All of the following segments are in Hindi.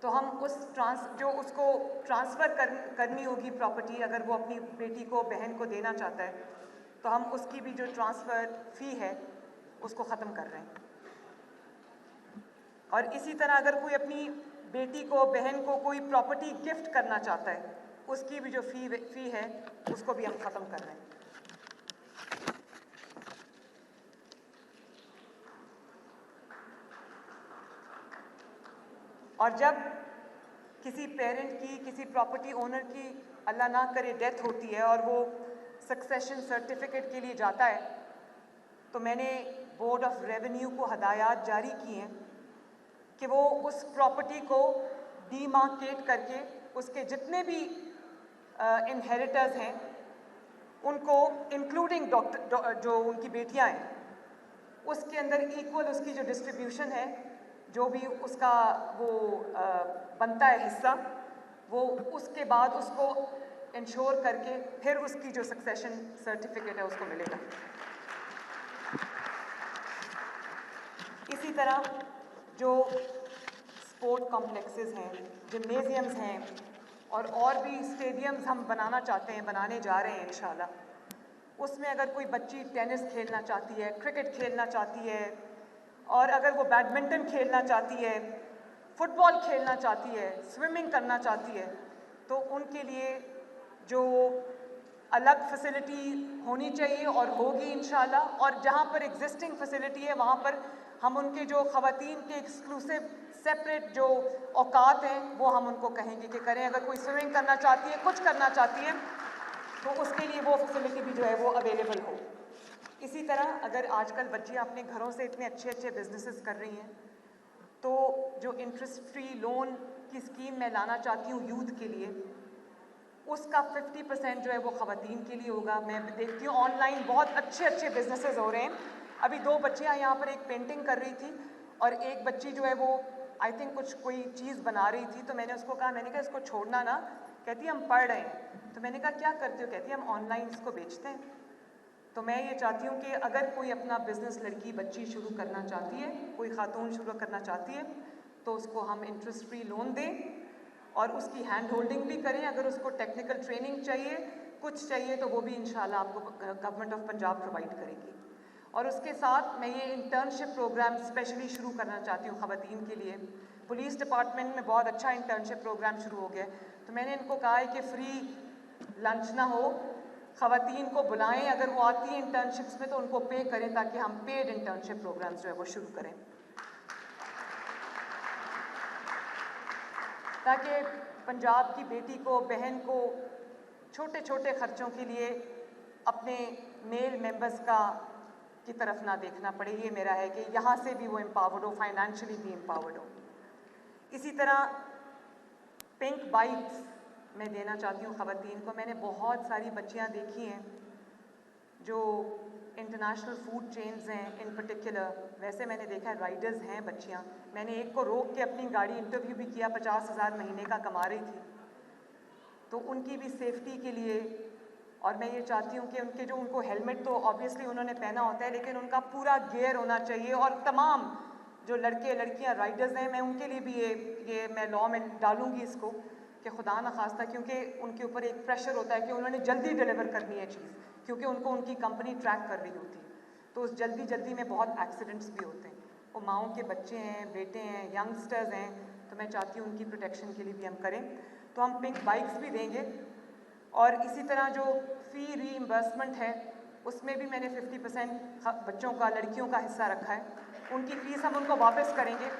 तो हम जो उसको ट्रांसफ़र करनी होगी प्रॉपर्टी, अगर वो अपनी बेटी को, बहन को देना चाहता है, तो हम उसकी भी जो ट्रांसफ़र फ़ी है उसको ख़त्म कर रहे हैं। और इसी तरह अगर कोई अपनी बेटी को, बहन को कोई प्रॉपर्टी गिफ्ट करना चाहता है, उसकी भी जो फ़ी है उसको भी हम ख़त्म कर रहे हैं। और जब किसी पेरेंट की, किसी प्रॉपर्टी ओनर की अल्लाह ना करे डेथ होती है और वो सक्सेशन सर्टिफिकेट के लिए जाता है, तो मैंने बोर्ड ऑफ रेवेन्यू को हदायत जारी की हैं कि वो उस प्रॉपर्टी को डीमार्केट करके उसके जितने भी इनहेरिटर्स हैं उनको, इंक्लूडिंग जो उनकी बेटियां हैं, उसके अंदर इक्वल उसकी जो डिस्ट्रीब्यूशन है, जो भी उसका वो बनता है हिस्सा, वो उसके बाद उसको इंश्योर करके फिर उसकी जो सक्सेशन सर्टिफिकेट है उसको मिलेगा। इसी तरह जो स्पोर्ट कॉम्प्लेक्सेस हैं, जिम्नेजियम्स हैं और भी स्टेडियम्स हम बनाना चाहते हैं, बनाने जा रहे हैं इंशाल्लाह, उसमें अगर कोई बच्ची टेनिस खेलना चाहती है, क्रिकेट खेलना चाहती है, और अगर वो बैडमिंटन खेलना चाहती है, फुटबॉल खेलना चाहती है, स्विमिंग करना चाहती है, तो उनके लिए जो अलग फैसिलिटी होनी चाहिए और होगी इंशाल्लाह। और जहाँ पर एग्जिस्टिंग फैसिलिटी है वहाँ पर हम उनके जो ख़वातीन के एक्सक्लूसिव सेपरेट जो औकात हैं वो हम उनको कहेंगे कि करें। अगर कोई स्विमिंग करना चाहती है, कुछ करना चाहती है, तो उसके लिए वो फैसिलिटी भी जो है वो अवेलेबल हो। इसी तरह अगर आजकल बच्चियाँ अपने घरों से इतने अच्छे अच्छे बिजनेसेस कर रही हैं, तो जो इंटरेस्ट फ्री लोन की स्कीम मैं लाना चाहती हूँ यूथ के लिए, उसका 50% जो है वो ख़वातीन के लिए होगा। मैं देखती हूँ ऑनलाइन बहुत अच्छे अच्छे बिजनेसेस हो रहे हैं। अभी 2 बच्चियाँ यहाँ पर एक पेंटिंग कर रही थी और एक बच्ची जो है वो आई थिंक कोई चीज़ बना रही थी, तो मैंने उसको कहा, मैंने कहा इसको छोड़ना ना, कहती हम पढ़ रहे हैं। तो मैंने कहा क्या करते हो, कहती हम ऑनलाइन इसको बेचते हैं। तो मैं ये चाहती हूँ कि अगर कोई अपना बिजनेस लड़की बच्ची शुरू करना चाहती है, कोई खातून शुरू करना चाहती है, तो उसको हम इंटरेस्ट फ्री लोन दें और उसकी हैंड होल्डिंग भी करें। अगर उसको टेक्निकल ट्रेनिंग चाहिए, कुछ चाहिए, तो वो भी इंशाल्लाह आपको गवर्नमेंट ऑफ पंजाब प्रोवाइड करेगी। और उसके साथ मैं ये इंटर्नशिप प्रोग्राम स्पेशली शुरू करना चाहती हूँ ख़वातीन के लिए। पुलिस डिपार्टमेंट में बहुत अच्छा इंटर्नशिप प्रोग्राम शुरू हो गया, तो मैंने इनको कहा है कि फ्री लंच ना हो, ख़वातीन को बुलाएं, अगर वो आती हैं इंटर्नशिप्स में तो उनको पे करें, ताकि हम पेड इंटर्नशिप प्रोग्राम्स जो है वो शुरू करें, ताकि पंजाब की बेटी को, बहन को छोटे छोटे ख़र्चों के लिए अपने मेल मेंबर्स की तरफ ना देखना पड़े। ये मेरा है कि यहाँ से भी वो एम्पावर्ड हो, फाइनेंशियली भी एम्पावर्ड हो। इसी तरह पिंक बाइक्स मैं देना चाहती हूँ ख़वातीन को। मैंने बहुत सारी बच्चियाँ देखी हैं जो इंटरनेशनल फूड चेन्स हैं इन पर्टिकुलर, वैसे मैंने देखा है राइडर्स हैं बच्चियाँ। मैंने एक को रोक के अपनी गाड़ी इंटरव्यू भी किया, 50,000 महीने का कमा रही थी, तो उनकी भी सेफ्टी के लिए। और मैं ये चाहती हूँ कि उनको हेलमेट तो ऑब्वियसली उन्होंने पहना होता है, लेकिन उनका पूरा गियर होना चाहिए। और तमाम जो लड़के लड़कियाँ राइडर्स हैं, मैं उनके लिए भी ये मैं लॉ में डालूँगी इसको कि खुदा न खास्ता, क्योंकि उनके ऊपर एक प्रेशर होता है कि उन्होंने जल्दी डिलीवर करनी है चीज़, क्योंकि उनको उनकी कंपनी ट्रैक कर रही होती है, तो उस जल्दी में बहुत एक्सीडेंट्स भी होते हैं। वो माओं के बच्चे हैं, बेटे हैं, यंगस्टर्स हैं, तो मैं चाहती हूँ उनकी प्रोटेक्शन के लिए भी हम करें। तो हम पिंक बाइक्स भी देंगे। और इसी तरह जो फ़ी रीइंबर्समेंट है, उसमें भी मैंने 50% बच्चों का, लड़कियों का हिस्सा रखा है। उनकी फ़ीस हम उनको वापस करेंगे।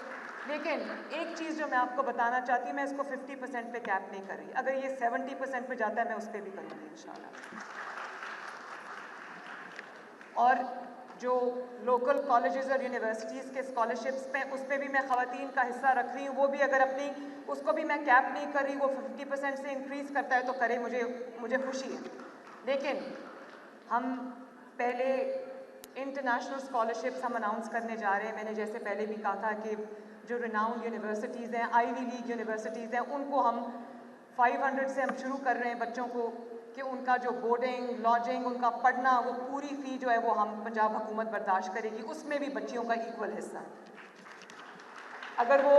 लेकिन एक चीज़ जो मैं आपको बताना चाहती हूँ, मैं इसको 50% पे कैप नहीं कर रही। अगर ये 70% पे जाता है, मैं उस पर भी करूँगी इंशाल्लाह। और जो लोकल कॉलेजेस और यूनिवर्सिटीज़ के स्कॉलरशिप्स पे, उस पर भी मैं ख़वातीन का हिस्सा रख रही हूँ। वो भी अगर अपनी, उसको भी मैं कैप नहीं कर रही, वो 50% से इंक्रीज़ करता है तो करे, मुझे खुशी है। लेकिन हम पहले इंटरनेशनल स्कॉलरशिप्स हम अनाउंस करने जा रहे हैं। मैंने जैसे पहले भी कहा था कि जो रिनाउंड यूनिवर्सिटीज़ हैं, आईवी लीग यूनिवर्सिटीज़ हैं, उनको हम 500 से हम शुरू कर रहे हैं बच्चों को, कि उनका जो बोर्डिंग, लॉजिंग, उनका पढ़ना, वो पूरी फ़ी जो है वो हम पंजाब हुकूमत बर्दाश्त करेगी, उसमें भी बच्चियों का इक्वल हिस्सा है। अगर वो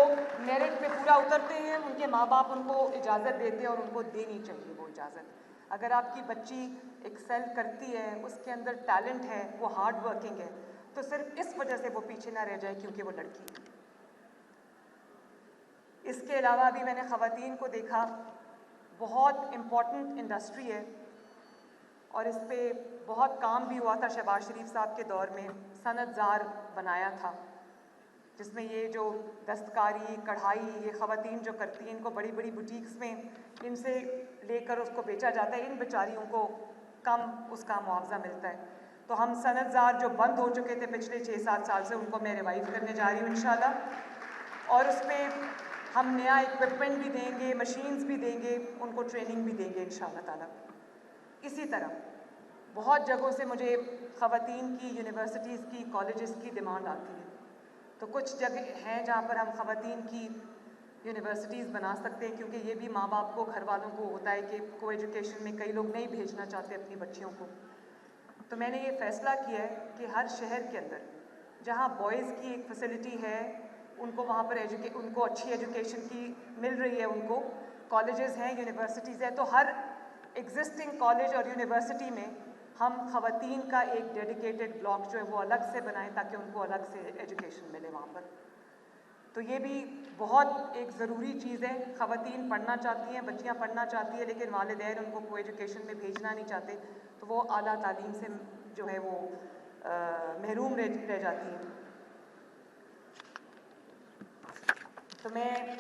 मेरिट पे पूरा उतरते हैं, उनके माँ बाप उनको इजाज़त देते हैं और उनको देनी चाहिए वो इजाज़त। अगर आपकी बच्ची एक्सेल करती है, उसके अंदर टैलेंट है, वो हार्ड वर्किंग है, तो सिर्फ इस वजह से वो पीछे ना रह जाए क्योंकि वो लड़की है। इसके अलावा भी मैंने ख़वातीन को देखा, बहुत इम्पॉर्टेंट इंडस्ट्री है और इस पे बहुत काम भी हुआ था। शहबाज शरीफ साहब के दौर में सनतज़ार बनाया था, जिसमें ये जो दस्तकारी, कढ़ाई, ये ख़वातीन जो करती हैं, इनको बड़ी बड़ी बुटीक्स में इनसे लेकर उसको बेचा जाता है। इन बेचारियों को कम उसका मुआवजा मिलता है। तो हम सनतज़ार जो बंद हो चुके थे पिछले 6-7 साल से, उनको मैं रिवाइव करने जा रही हूँ इंशाल्लाह। और उसमें हम नया इक्विपमेंट भी देंगे, मशीन्स भी देंगे, उनको ट्रेनिंग भी देंगे इंशाल्लाह ताला। इसी तरह बहुत जगहों से मुझे ख़वातीन की यूनिवर्सिटीज़ की, कॉलेजेस की डिमांड आती है। तो कुछ जगह हैं जहाँ पर हम ख़वातीन की यूनिवर्सिटीज़ बना सकते हैं, क्योंकि ये भी माँ बाप को, घर वालों को होता है कि को एजुकेशन में कई लोग नहीं भेजना चाहते अपनी बच्चियों को। तो मैंने ये फ़ैसला किया है कि हर शहर के अंदर जहाँ बॉयज़ की एक फैसिलिटी है, उनको वहाँ पर उनको अच्छी एजुकेशन की मिल रही है, उनको कॉलेजेस हैं, यूनिवर्सिटीज़ हैं, तो हर एग्जिस्टिंग कॉलेज और यूनिवर्सिटी में हम ख़वातीन का एक डेडिकेटेड ब्लॉक जो है वो अलग से बनाएं, ताकि उनको अलग से एजुकेशन मिले वहाँ पर। तो ये भी बहुत एक ज़रूरी चीज़ है। ख़वातीन पढ़ना चाहती हैं, बच्चियाँ पढ़ना चाहती हैं, लेकिन वालिदैन उनको को एजुकेशन में भेजना नहीं चाहते, तो वो आला तालीम से जो है वो महरूम रह जाती हैं। तो मैं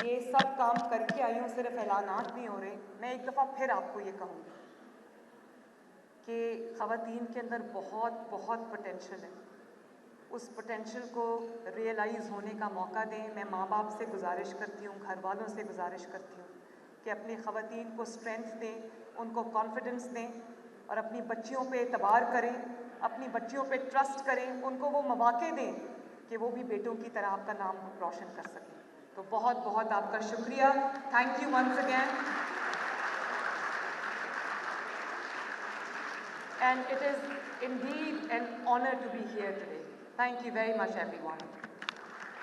ये सब काम करके आई हूँ, सिर्फ ऐलानात नहीं हो रहे। मैं एक दफ़ा फिर आपको ये कहूँगी कि ख़वातीन के अंदर बहुत बहुत पोटेंशियल है। उस पोटेंशियल को रियलाइज़ होने का मौका दें। मैं माँ बाप से गुजारिश करती हूँ, घर वालों से गुजारिश करती हूँ कि अपनी ख़वातीन को स्ट्रेंथ दें, उनको कॉन्फिडेंस दें और अपनी बच्चियों पे एतबार करें, अपनी बच्चियों पे ट्रस्ट करें, उनको वो मौके दें कि वो भी बेटों की तरह आपका नाम रोशन कर सकें। तो बहुत बहुत आपका शुक्रिया। Thank you once again. And it is indeed an honor to be here today. Thank you very much, everyone.